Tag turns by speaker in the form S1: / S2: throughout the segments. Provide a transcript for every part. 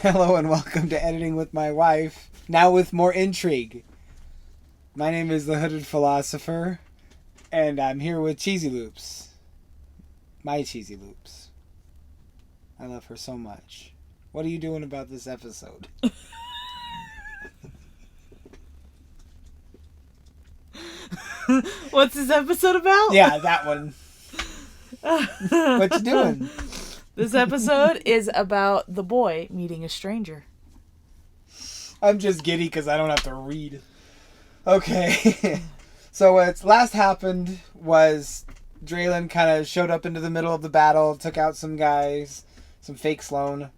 S1: Hello and welcome to Editing with My Wife, now with more intrigue. My name is the Hooded Philosopher, and I'm here with Cheesy Loops. My Cheesy Loops. I love her so much. What are you doing about this episode?
S2: What's this episode about?
S1: Yeah, that one. What you doing?
S2: This episode is about the boy meeting a stranger.
S1: I'm just giddy because I don't have to read. Okay. So what's last happened was Draylen kind of showed up into the middle of the battle, took out some guys, some fake Sloan,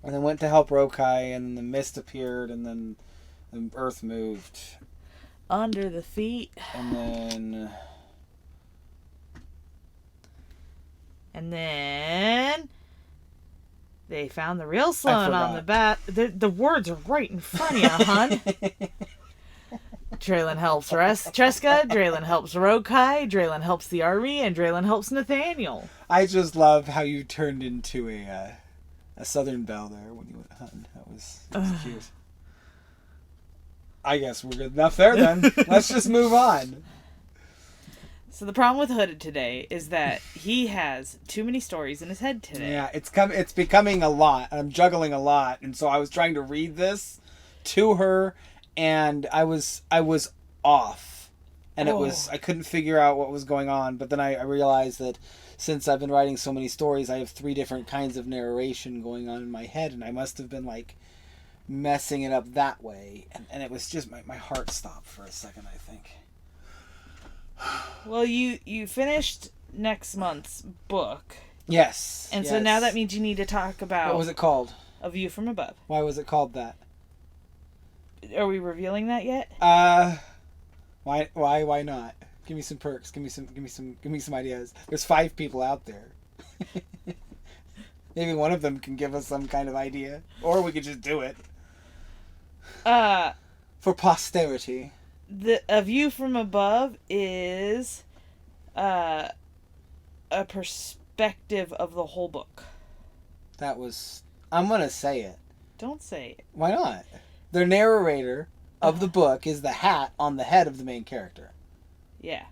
S1: and then went to help Rokai, and the mist appeared, and then the earth moved.
S2: Under the feet.
S1: And
S2: then they found the real Sloan on the bat. The words are right in front of you, hon. Draylen helps Treska, Draylen helps Rokai, Draylen helps the army, and Draylen helps Nathaniel.
S1: I just love how you turned into a Southern Belle there when you went hunting. That was cute. I guess we're good enough there then. Let's just move on.
S2: So the problem with Hooded today is that he has too many stories in his head today.
S1: Yeah, it's becoming a lot. I'm juggling a lot, and so I was trying to read this to her, and I was off, and I couldn't figure out what was going on. But then I realized that since I've been writing so many stories, I have 3 different kinds of narration going on in my head, and I must have been like messing it up that way, and it was just my heart stopped for a second, I think.
S2: Well, you finished next month's book.
S1: Yes.
S2: And so now that means you need to talk about...
S1: What was it called?
S2: A View from Above.
S1: Why was it called that?
S2: Are we revealing that yet?
S1: Why not? Give me some perks. Give me some ideas. There's 5 people out there. Maybe one of them can give us some kind of idea, or we could just do it. For posterity.
S2: A View from Above is a perspective of the whole book.
S1: I'm going to say it.
S2: Don't say it.
S1: Why not? The narrator of the book is the hat on the head of the main character.
S2: Yeah.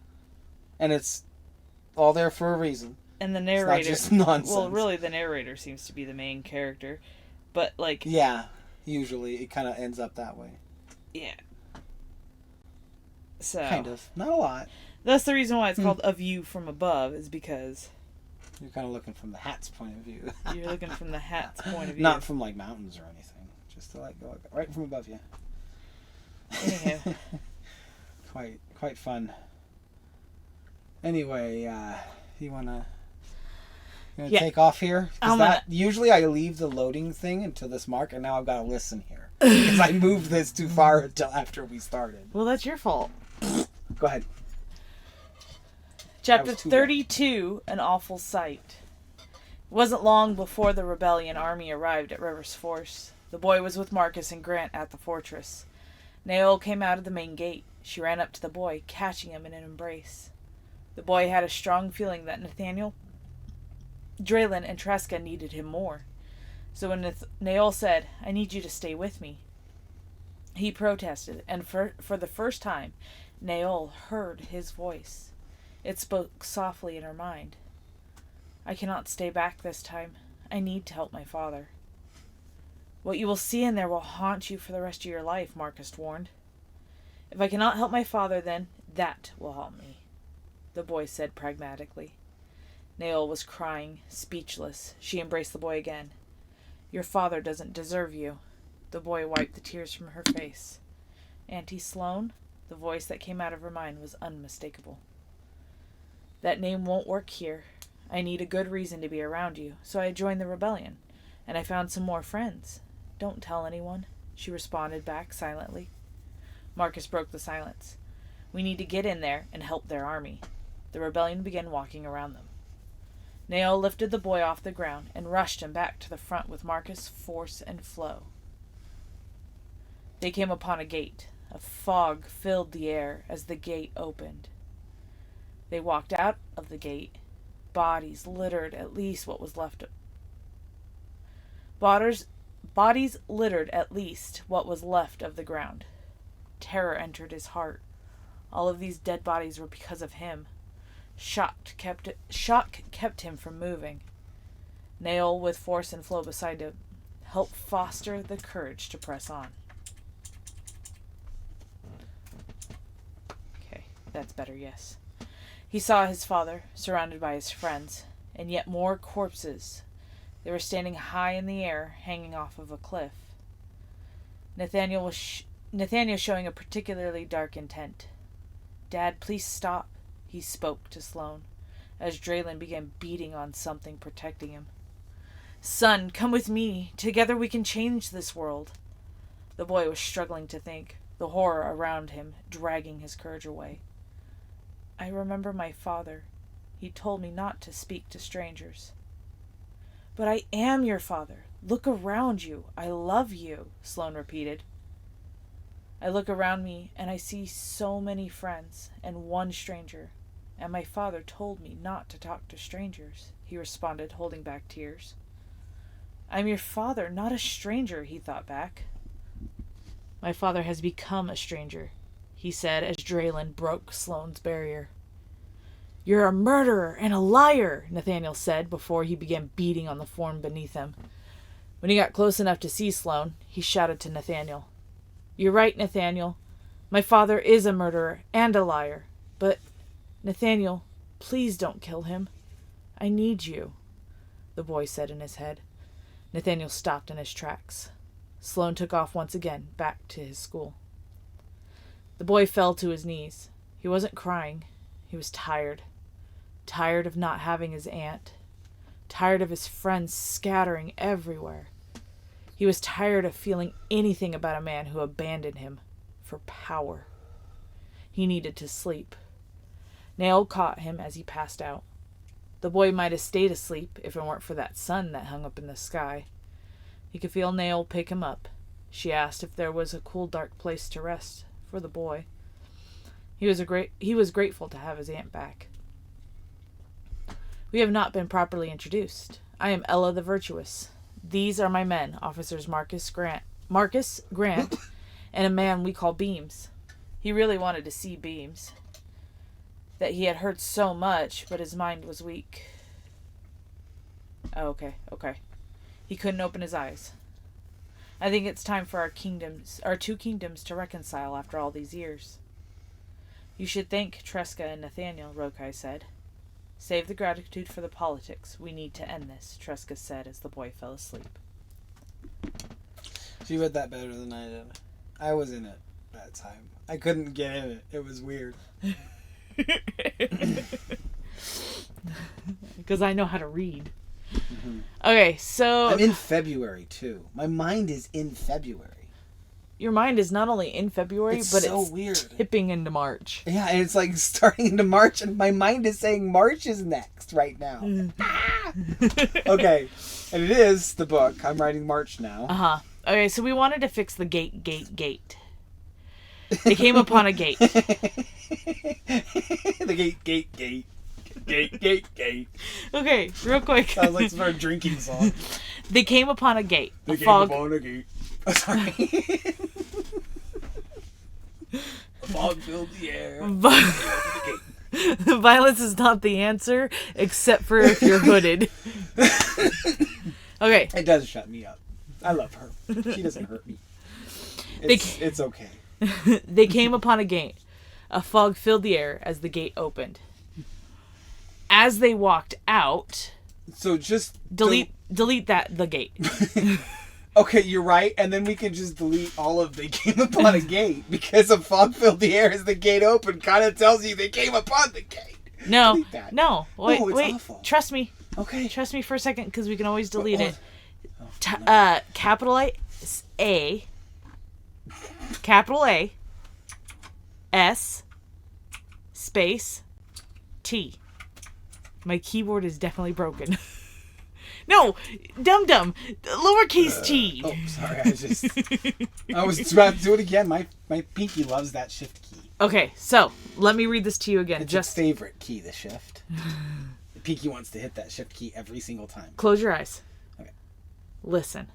S1: And it's all there for a reason.
S2: And the narrator...
S1: It's not just nonsense.
S2: Well, really, the narrator seems to be the main character. But, like...
S1: Yeah. Usually, it kind of ends up that way.
S2: Yeah. So...
S1: Kind of. Not a lot.
S2: That's the reason why it's called A View from Above, is because...
S1: You're kind of looking from the hat's point of view.
S2: You're looking from the hat's point of view.
S1: Not from, like, mountains or anything. Just to, like, go right from above you.
S2: Anyhow.
S1: Quite fun. Anyway, you wanna take off here? Usually I leave the loading thing until this mark, and now I've got to listen here. Because I moved this too far until after we started.
S2: Well, that's your fault.
S1: Go ahead.
S2: Chapter 32, An Awful Sight. It wasn't long before the rebellion army arrived at River's Force. The boy was with Marcus and Grant at the fortress. Naol came out of the main gate. She ran up to the boy, catching him in an embrace. The boy had a strong feeling that Nathaniel, Draylen, and Treska needed him more. So when Naol said, "I need you to stay with me," he protested, and for the first time, Naol heard his voice. It spoke softly in her mind. "I cannot stay back this time. I need to help my father." "What you will see in there will haunt you for the rest of your life," Marcus warned. "If I cannot help my father, then that will help me," the boy said pragmatically. Naol was crying, speechless. She embraced the boy again. "Your father doesn't deserve you." The boy wiped the tears from her face. "Auntie Sloan?" The voice that came out of her mind was unmistakable. "That name won't work here. I need a good reason to be around you, so I joined the rebellion, and I found some more friends. Don't tell anyone," she responded back silently. Marcus broke the silence. "We need to get in there and help their army." The rebellion began walking around them. Naol lifted the boy off the ground and rushed him back to the front with Marcus, Force, and Flo. They came upon a gate. A fog filled the air as the gate opened. They walked out of the gate. Bodies littered at least what was left. Bodies littered at least what was left of the ground. Terror entered his heart. All of these dead bodies were because of him. Shock kept him from moving. Nail, with Force and Flo beside him, helped foster the courage to press on. Okay, that's better, yes. He saw his father, surrounded by his friends, and yet more corpses. They were standing high in the air, hanging off of a cliff. Nathaniel showing a particularly dark intent. "Dad, please stop," he spoke to Sloane, as Draylen began beating on something protecting him. "Son, come with me. Together we can change this world." The boy was struggling to think, the horror around him dragging his courage away. "I remember my father. He told me not to speak to strangers." "But I am your father. Look around you. I love you," Sloane repeated. "I look around me and I see so many friends and one stranger, and my father told me not to talk to strangers," he responded, holding back tears. "I'm your father, not a stranger," he thought back. "My father has become a stranger," he said as Draylen broke Sloane's barrier. "You're a murderer and a liar," Nathaniel said before he began beating on the form beneath him. When he got close enough to see Sloane, he shouted to Nathaniel, "You're right, Nathaniel. My father is a murderer and a liar. But, Nathaniel, please don't kill him. I need you," the boy said in his head. Nathaniel stopped in his tracks. Sloane took off once again, back to his school. The boy fell to his knees. He wasn't crying. He was tired. Tired of not having his aunt. Tired of his friends scattering everywhere. He was tired of feeling anything about a man who abandoned him for power. He needed to sleep. Nail caught him as he passed out. The boy might have stayed asleep if it weren't for that sun that hung up in the sky. He could feel Nail pick him up. She asked if there was a cool, dark place to rest for the boy. He was grateful to have his aunt back. "We have not been properly introduced. I am Ella the Virtuous. These are my men, Officers Marcus Grant, and a man we call Beams." He really wanted to see Beams. That he had heard so much, but his mind was weak. Oh, okay. He couldn't open his eyes. "I think it's time for our two kingdoms to reconcile after all these years." "You should thank Tresca and Nathaniel," Rokai said. "Save the gratitude for the politics. We need to end this," Tresca said as the boy fell asleep.
S1: She read that better than I did. I was in it that time. I couldn't get in it. It was weird.
S2: Because I know how to read. Mm-hmm. Okay, so...
S1: I'm in February, too. My mind is in February.
S2: Your mind is not only in February, but
S1: so
S2: it's
S1: weird.
S2: tipping into March.
S1: Yeah, and it's like starting into March, and my mind is saying March is next right now. Okay, and it is the book. I'm writing March now.
S2: Uh-huh. Okay, so we wanted to fix the gate. They came upon a gate.
S1: The gate.
S2: Okay, real quick.
S1: Sounds like some sort of drinking song.
S2: They came upon a gate.
S1: They came upon a gate. Oh, sorry. A fog filled the air.
S2: Violence is not the answer, except for if you're hooded. Okay.
S1: It does shut me up. I love her. She doesn't hurt me. It's okay.
S2: They came upon a gate. A fog filled the air as the gate opened. As they walked out...
S1: So just...
S2: Delete the gate.
S1: Okay, you're right. And then we can just delete all of they came upon a gate. Because a fog filled the air as the gate opened kind of tells you they came upon the gate.
S2: No. Wait.
S1: Awful.
S2: Trust me.
S1: Okay.
S2: Trust me for a second because we can always delete it.
S1: No.
S2: Capital A. Capital A. S. Space. T. My keyboard is definitely broken. No, dum. Lowercase t.
S1: Oh, sorry. I was about to do it again. My pinky loves that shift key.
S2: Okay, so let me read this to you again.
S1: It's its favorite key, the shift. The pinky wants to hit that shift key every single time.
S2: Close your eyes.
S1: Okay.
S2: Listen.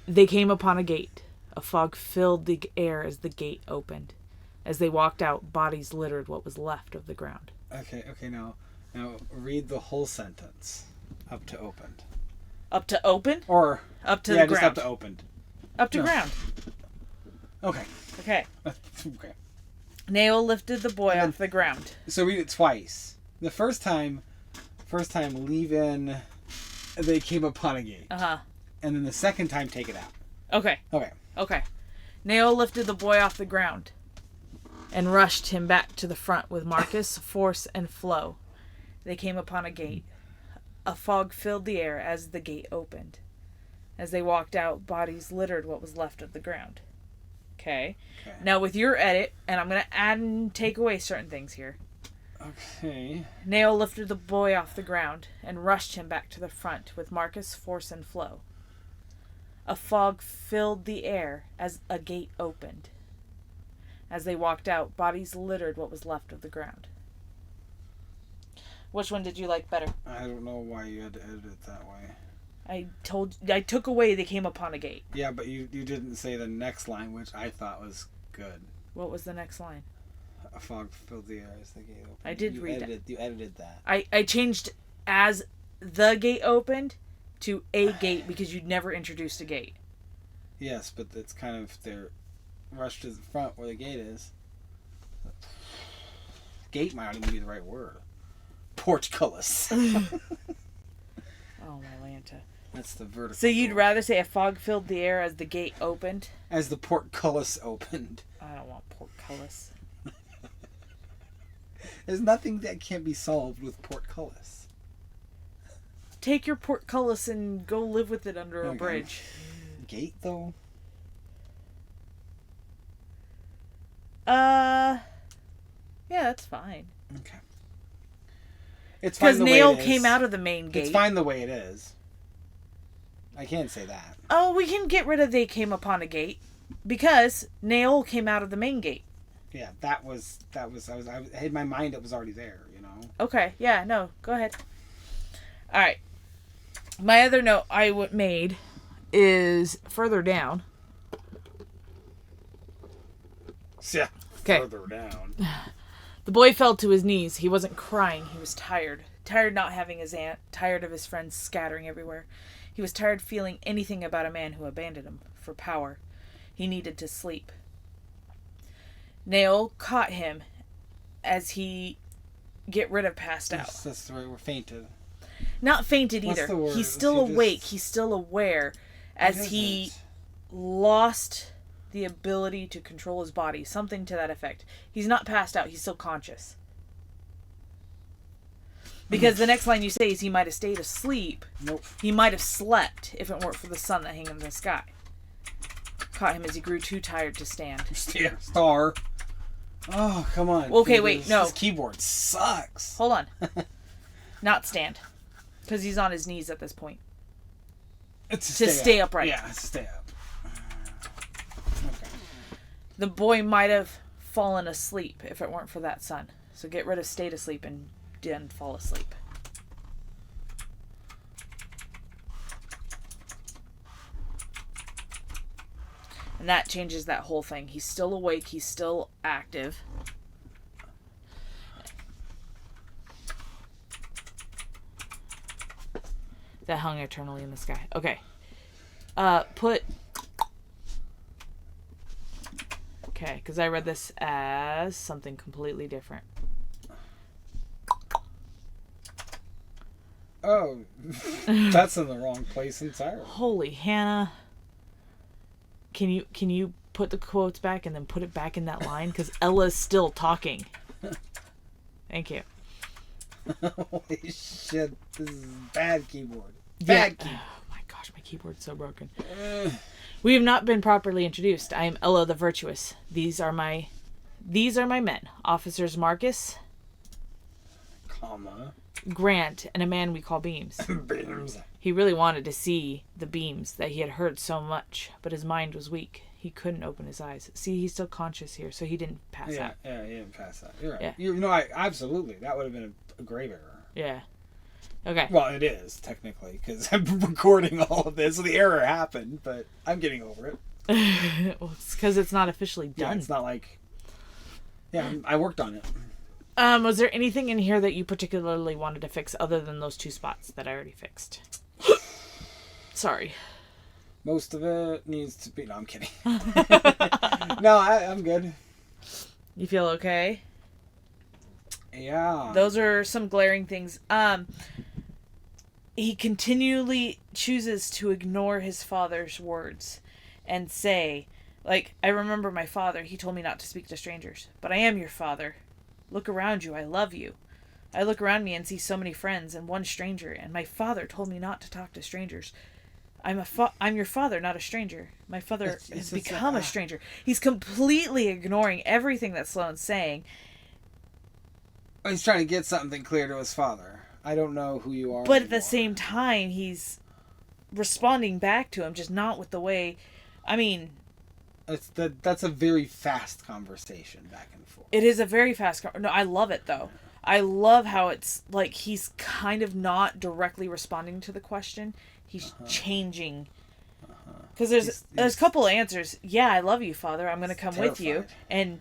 S2: They came upon a gate. A fog filled the air as the gate opened. As they walked out, bodies littered what was left of the ground.
S1: Okay, now read the whole sentence. Up to opened.
S2: Up to open?
S1: Or
S2: up to the ground.
S1: Just up to opened.
S2: Up to ground.
S1: Okay.
S2: Okay.
S1: Okay.
S2: Nail lifted the boy off the ground.
S1: So read it twice. The first time leave in they came upon a gate.
S2: Uh-huh.
S1: And then the second time take it out.
S2: Okay. Okay. Nail lifted the boy off the ground and rushed him back to the front with Marcus, Force, and Flo. They came upon a gate. A fog filled the air as the gate opened. As they walked out, bodies littered what was left of the ground. Okay. Now with your edit, and I'm going to add and take away certain things here.
S1: Okay.
S2: Nail lifted the boy off the ground and rushed him back to the front with Marcus, Force, and Flo. A fog filled the air as a gate opened. As they walked out, bodies littered what was left of the ground. Which one did you like better?
S1: I don't know why you had to edit it that way.
S2: I took away they came upon a gate.
S1: Yeah, but you didn't say the next line, which I thought was good.
S2: What was the next line?
S1: A fog filled the air as the gate opened.
S2: I did read that.
S1: You edited that.
S2: I changed as the gate opened to a gate because you'd never introduced a gate.
S1: Yes, but it's kind of their rush to the front where the gate is. Gate might not even be the right word. Portcullis.
S2: Oh, my Lanta.
S1: That's the vertical.
S2: So you'd rather say a fog filled the air as the gate opened?
S1: As the portcullis opened.
S2: I don't want portcullis.
S1: There's nothing that can't be solved with portcullis.
S2: Take your portcullis and go live with it under a bridge.
S1: Gate, though?
S2: Yeah, that's fine.
S1: Okay. It's fine
S2: because Nail came out of the main gate.
S1: It's fine the way it is. I can't say that.
S2: Oh, we can get rid of they came upon a gate because Nail came out of the main gate.
S1: Yeah, that was I in my mind it was already there, you know.
S2: Okay, yeah, no, go ahead. All right. My other note I made is further down.
S1: Yeah.
S2: Okay.
S1: Further down.
S2: The boy fell to his knees. He wasn't crying. He was tired. Tired not having his aunt. Tired of his friends scattering everywhere. He was tired feeling anything about a man who abandoned him for power. He needed to sleep. Nail caught him as he get rid of passed out.
S1: That's the right word. Fainted.
S2: Not fainted either. He's still awake. He's still aware as he lost the ability to control his body. Something to that effect. He's not passed out. He's still conscious. Because the next line you say is he might have stayed asleep.
S1: Nope.
S2: He might have slept if it weren't for the sun that hung in the sky. Caught him as he grew too tired to stand.
S1: Star. Oh, come on.
S2: Okay, wait, no.
S1: This keyboard sucks.
S2: Hold on. Not stand. Because he's on his knees at this point.
S1: It's
S2: to stay upright.
S1: Yeah, stay up. Okay.
S2: The boy might have fallen asleep if it weren't for that sun. So get rid of stayed asleep and didn't fall asleep. And that changes that whole thing. He's still awake. He's still active. That hung eternally in the sky. Okay. Okay, because I read this as something completely different.
S1: Oh, that's in the wrong place entirely.
S2: Holy Hannah. Can you put the quotes back and then put it back in that line? Because Ella's still talking. Thank you.
S1: Holy shit. This is bad keyboard.
S2: Bad keyboard. Oh my gosh, my keyboard's so broken. We have not been properly introduced. I am Ella the Virtuous. These are my men. Officers Marcus, Grant, and a man we call Beams.
S1: Beams.
S2: He really wanted to see the beams that he had heard so much, but his mind was weak. He couldn't open his eyes. See, he's still conscious here, so he didn't pass out.
S1: Yeah, he didn't pass out. You're right.
S2: Yeah.
S1: You know, absolutely. That would have been a grave error.
S2: Yeah. Okay.
S1: Well, it is, technically, because I'm recording all of this, so the error happened, but I'm getting over it.
S2: Well, it's because it's not officially done.
S1: Yeah, it's not like... Yeah, I worked on it.
S2: Was there anything in here that you particularly wanted to fix other than those 2 spots that I already fixed? Sorry.
S1: Most of it needs to be... No, I'm kidding. No, I'm good.
S2: You feel okay?
S1: Yeah.
S2: Those are some glaring things. He continually chooses to ignore his father's words and say, like, I remember my father, he told me not to speak to strangers, but I am your father. Look around you, I love you. I look around me and see so many friends and one stranger, and my father told me not to talk to strangers. I'm your father, not a stranger. My father has become a stranger. He's completely ignoring everything that Sloane's saying.
S1: He's trying to get something clear to his father. I don't know who you are.
S2: But at the same time, he's responding back to him, just not with the way... I mean...
S1: That's a very fast conversation back and forth.
S2: It is a very fast... No, I love it, though. I love how it's like he's kind of not directly responding to the question. He's changing... Because there's a couple of answers. Yeah, I love you, Father. I'm going to come with you. And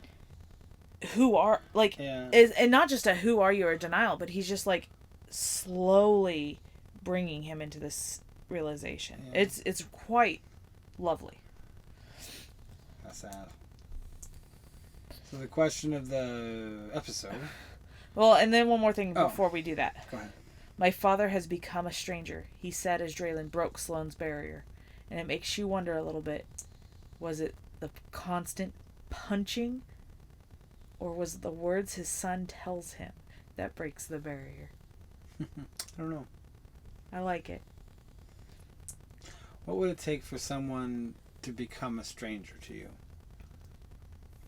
S2: who are... Like, and not just a who are you or denial, but he's just like... slowly bringing him into this realization. Yeah. It's quite lovely.
S1: That's sad. So the question of the episode.
S2: Well, and then one more thing before we do that.
S1: Go ahead.
S2: My father has become a stranger, he said as Draylen broke Sloane's barrier. And it makes you wonder a little bit. Was it the constant punching? Or was it the words his son tells him that breaks the barrier?
S1: I don't know.
S2: I like it.
S1: What would it take for someone to become a stranger to you?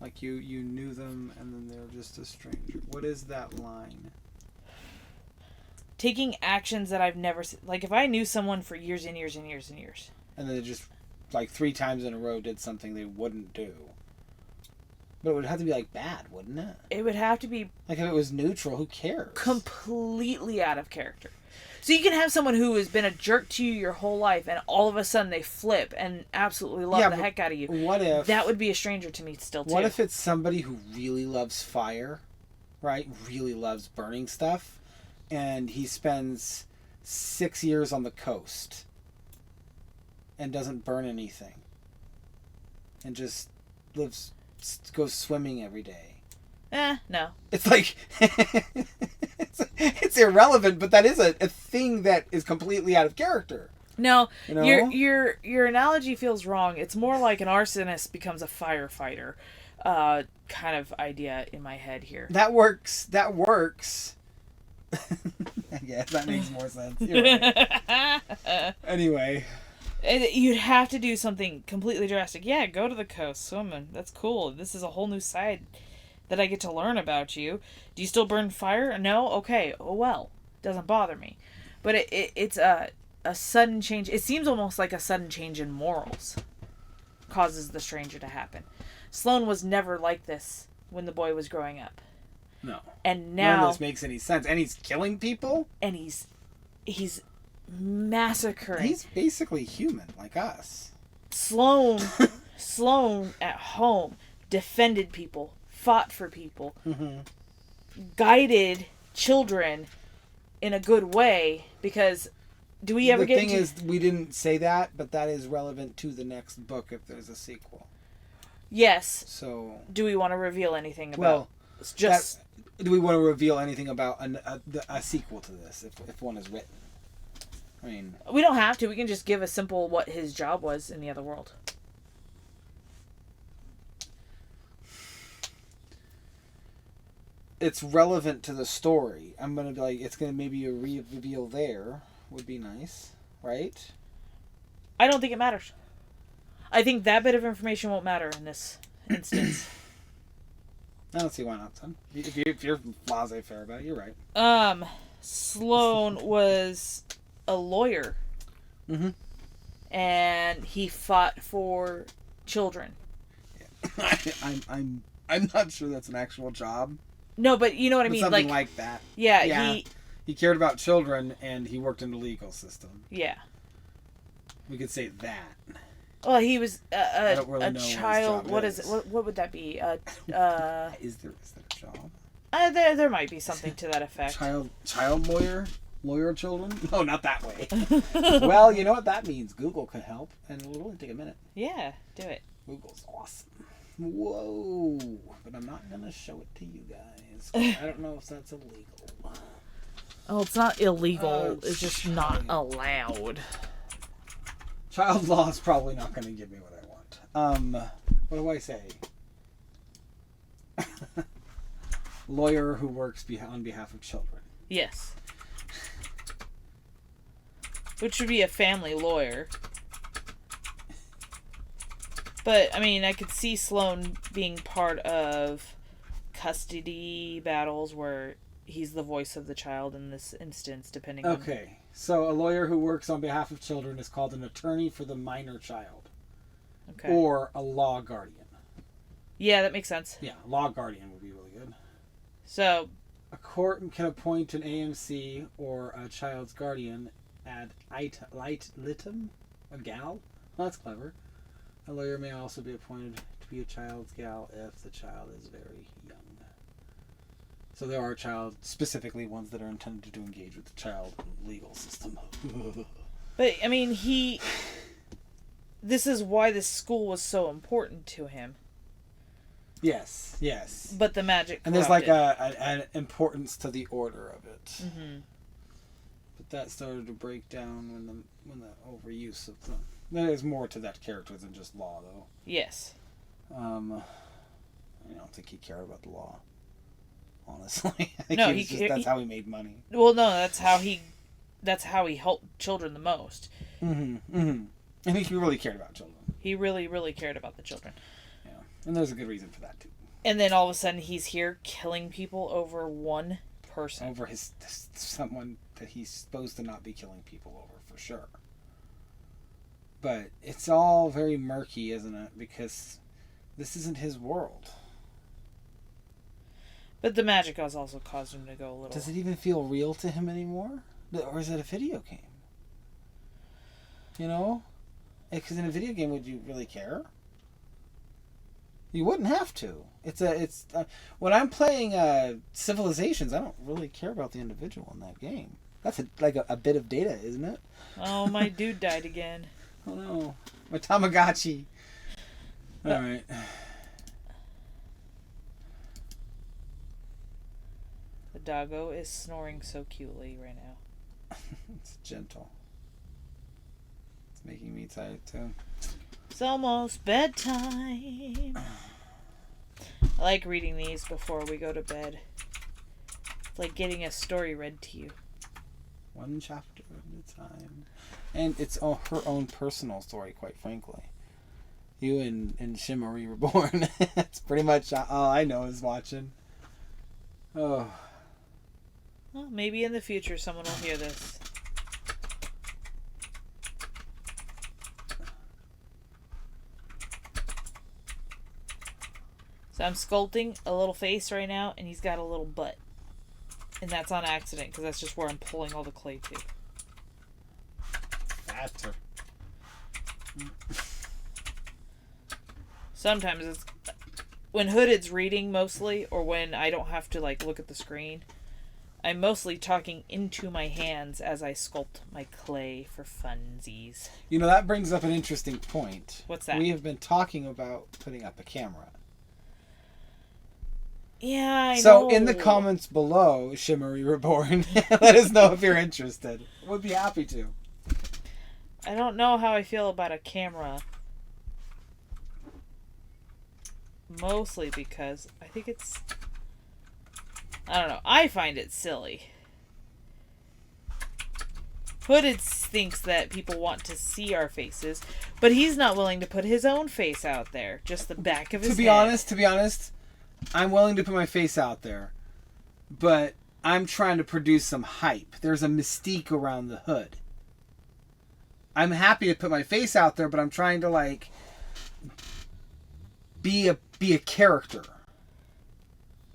S1: Like you knew them and then they're just a stranger. What is that line?
S2: Taking actions that I've never seen. Like if I knew someone for years and years and years and years.
S1: And then they just like 3 times in a row did something they wouldn't do. But it would have to be like bad, wouldn't it?
S2: It would have to be...
S1: Like if it was neutral, who cares?
S2: Completely out of character. So you can have someone who has been a jerk to you your whole life and all of a sudden they flip and absolutely love the heck out of you.
S1: What if...
S2: That would be a stranger to me still too.
S1: What if it's somebody who really loves fire, right? Really loves burning stuff. And he spends 6 years on the coast and doesn't burn anything. And just goes swimming every day.
S2: No.
S1: It's like it's irrelevant, but that is a thing that is completely out of character.
S2: No,
S1: you know?
S2: your analogy feels wrong. It's more like an arsonist becomes a firefighter, kind of idea in my head here.
S1: That works. I guess that makes more sense. You're right. Anyway.
S2: You'd have to do something completely drastic. Yeah, go to the coast, swimming. That's cool. This is a whole new side that I get to learn about you. Do you still burn fire? No? Okay. Oh, well. Doesn't bother me. But it's a sudden change. It seems almost like a sudden change in morals causes the stranger to happen. Sloane was never like this when the boy was growing up.
S1: No.
S2: And now...
S1: None of this makes any sense. And he's killing people?
S2: And he's massacring.
S1: He's basically human, like us.
S2: Sloane at home defended people, fought for people, guided children in a good way. Because do we ever get?
S1: The thing is, we didn't say that, but that is relevant to the next book if there's a sequel.
S2: Yes.
S1: So,
S2: do we want to reveal anything about?
S1: Well,
S2: it's just.
S1: Do we want to reveal anything about a sequel to this if one is written? I mean,
S2: we don't have to. We can just give a simple what his job was in the other world.
S1: It's relevant to the story. I'm gonna be like, it's gonna maybe a reveal there would be nice, right?
S2: I don't think it matters. I think that bit of information won't matter in this instance.
S1: I don't see why not, son. If you're laissez-faire about it, you're right.
S2: Sloane was a lawyer.
S1: Mm-hmm.
S2: And he fought for children.
S1: I'm not sure that's an actual job.
S2: No, but you know what I mean.
S1: Something like that.
S2: Yeah.
S1: He cared about children, and he worked in the legal system.
S2: Yeah.
S1: We could say that.
S2: Well, he was
S1: I don't really
S2: a
S1: know
S2: child.
S1: what his
S2: What is
S1: job
S2: it? What would that be?
S1: Is there a job?
S2: There might be something to that effect.
S1: Child lawyer? Lawyer of children? No, not that way. Well, you know what that means. Google could help, and it'll only take a minute.
S2: Yeah, do it.
S1: Google's awesome. Whoa. But I'm not going to show it to you guys. I don't know if that's illegal.
S2: Oh, it's not illegal. It's just not allowed.
S1: Child law is probably not going to give me what I want. What do I say? Lawyer who works on behalf of children.
S2: Yes. Which would be a family lawyer. But, I mean, I could see Sloane being part of custody battles where he's the voice of the child in this instance, depending on...
S1: Okay, so a lawyer who works on behalf of children is called an attorney for the minor child.
S2: Okay.
S1: Or a law guardian.
S2: Yeah, that makes sense.
S1: Yeah, law guardian would be really good.
S2: So...
S1: A court can appoint an AMC or a child's guardian ad litem, a gal. Well, that's clever. A lawyer may also be appointed to be a child's gal if the child is very young. So there are specifically ones that are intended to engage with the child legal system.
S2: But, I mean, this is why this school was so important to him.
S1: Yes, yes.
S2: But the magic corrupted.
S1: And there's like an importance to the order of it.
S2: Mm-hmm.
S1: But that started to break down when the overuse of them. There's more to that character than just law, though.
S2: Yes.
S1: I don't think he cared about the law. Honestly, that's how he made money.
S2: Well, no, that's how he helped children the most.
S1: Mm-hmm. Mm-hmm. I think he really cared about children.
S2: He really, really cared about the children.
S1: Yeah, and there's a good reason for that too.
S2: And then all of a sudden, he's here killing people over one person.
S1: Over someone that he's supposed to not be killing people over, for sure. But it's all very murky, isn't it? Because this isn't his world.
S2: But the magic has also caused him to go a little...
S1: Does it even feel real to him anymore? Or is it a video game? You know? Because in a video game, would you really care? You wouldn't have to. When I'm playing Civilizations, I don't really care about the individual in that game. That's like a bit of data, isn't it?
S2: Oh, my dude died again.
S1: Oh no. My Tamagotchi. Alright.
S2: The doggo is snoring so cutely right now.
S1: It's gentle. It's making me tired too.
S2: It's almost bedtime. I like reading these before we go to bed. It's like getting a story read to you.
S1: One chapter at a time. And it's her own personal story, quite frankly. You and Shimmery Reborn. It's pretty much all I know is watching. Oh.
S2: Well, maybe in the future someone will hear this. So I'm sculpting a little face right now, and he's got a little butt. And that's on accident, because that's just where I'm pulling all the clay to.
S1: Fatter.
S2: Sometimes it's... When Hooded's reading, mostly, or when I don't have to, look at the screen, I'm mostly talking into my hands as I sculpt my clay for funsies.
S1: You know, that brings up an interesting point.
S2: What's that?
S1: We have been talking about putting up a camera.
S2: Yeah, I know.
S1: So in the comments below, Shimmery Reborn, let us know if you're interested. We'd be happy to.
S2: I don't know how I feel about a camera. Mostly because I think it's... I don't know. I find it silly. Hooded thinks that people want to see our faces, but he's not willing to put his own face out there. Just the back of his head.
S1: To be honest, I'm willing to put my face out there, but I'm trying to produce some hype. There's a mystique around the hood. I'm happy to put my face out there, but I'm trying to be a character.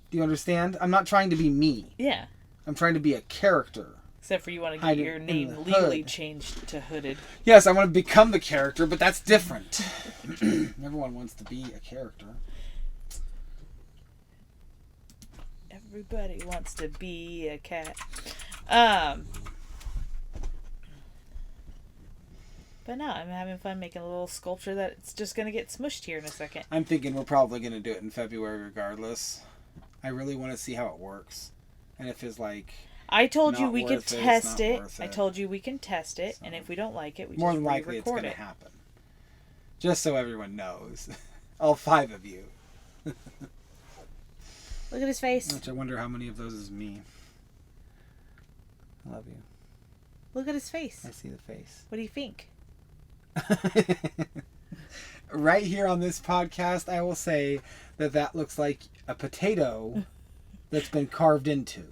S1: Do you understand? I'm not trying to be me.
S2: Yeah.
S1: I'm trying to be a character.
S2: Except for you want to get
S1: Hiding
S2: your
S1: in
S2: name
S1: the
S2: legally
S1: hood.
S2: changed to Hooded.
S1: Yes, I want to become the character, but that's different. Everyone wants to be a character.
S2: Everybody wants to be a cat. But no, I'm having fun making a little sculpture that's just going to get smushed here in a second.
S1: I'm thinking we're probably going to do it in February regardless. I really want to see how it works. And if it's like...
S2: I told you
S1: not
S2: we could
S1: worth it,
S2: test
S1: it's
S2: it.
S1: not worth
S2: I
S1: it.
S2: told you we can test it,
S1: So,
S2: and if we don't like it, we
S1: more
S2: just
S1: than likely it's
S2: re-record
S1: going to
S2: it.
S1: happen. Just so everyone knows. All 5 of you.
S2: Look at his face.
S1: Which I wonder how many of those is me. I love you.
S2: Look at his face.
S1: I see the face.
S2: What do you think?
S1: Right here on this podcast, I will say that looks like a potato that's been carved into.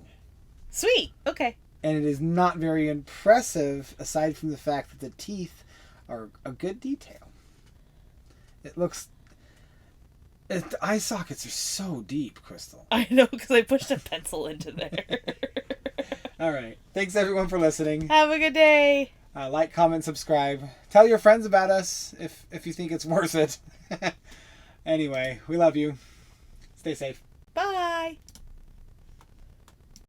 S2: Sweet. Okay.
S1: And it is not very impressive, aside from the fact that the teeth are a good detail. It looks... the eye sockets are so deep, Crystal.
S2: I know, because I pushed a pencil into there.
S1: All right. Thanks, everyone, for listening.
S2: Have a good day.
S1: Like, comment, subscribe. Tell your friends about us if you think it's worth it. Anyway, we love you. Stay safe.